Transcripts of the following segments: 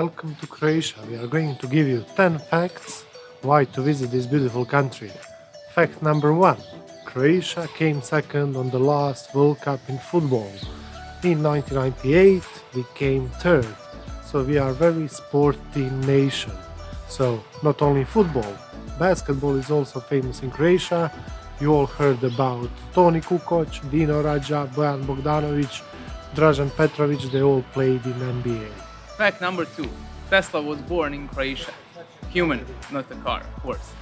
welcome to Croatia. We are going to give you 10 facts why to visit this beautiful country. Fact number 1. Croatia came second on the last World Cup in football. In 1998 we came third. So we are a very sporty nation. So not only football, basketball is also famous in Croatia. You all heard about Toni Kukoc, Dino Radja, Bojan Bogdanovic, Dražan Petrovic, they all played in NBA. Fact number 2. Tesla was born in Croatia. Human, not a car, of course.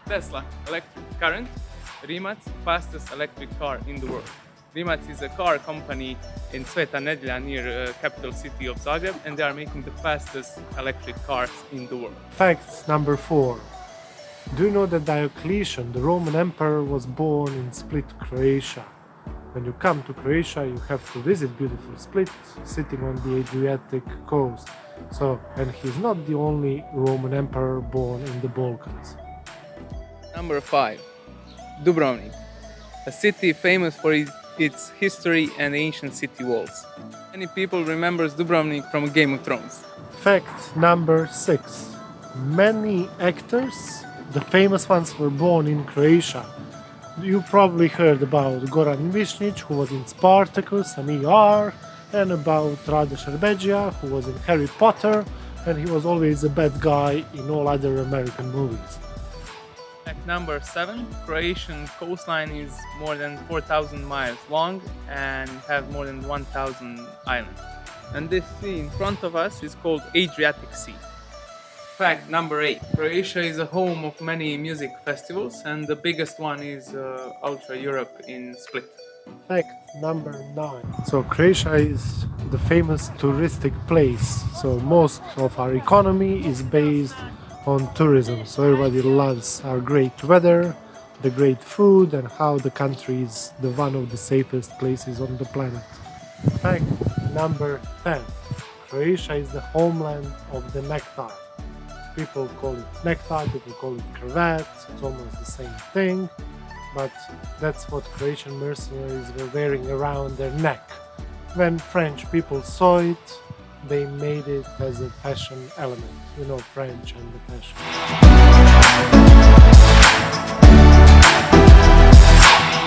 Tesla, electric current. Rimac, fastest electric car in the world. Rimac is a car company in Sveta Nedelja near capital city of Zagreb, and they are making the fastest electric cars in the world. Fact number 4. Do you know that Diocletian, the Roman emperor, was born in Split, Croatia? When you come to Croatia, you have to visit beautiful Split, sitting on the Adriatic coast. And he's not the only Roman emperor born in the Balkans. Number 5. Dubrovnik, a city famous for its history and ancient city walls. Many people remembers Dubrovnik from Game of Thrones. Fact number 6. Many actors, the famous ones, were born in Croatia. You probably heard about Goran Višnjić, who was in Spartacus and ER, and about Rade Šerbedžija, who was in Harry Potter, and he was always a bad guy in all other American movies. Fact number 7. Croatian coastline is more than 4,000 miles long and have more than 1,000 islands. And this sea in front of us is called Adriatic Sea. Fact number 8. Croatia is a home of many music festivals, and the biggest one is Ultra Europe in Split. Fact number 9. So Croatia is the famous touristic place. So most of our economy is based on tourism. So everybody loves our great weather, the great food, and how the country is one of the safest places on the planet. Fact number 10. Croatia is the homeland of the necktie. People call it necktie, people call it cravat, it's almost the same thing, but that's what Croatian mercenaries were wearing around their neck. When French people saw it, they made it as a fashion element. You know, French and the fashion.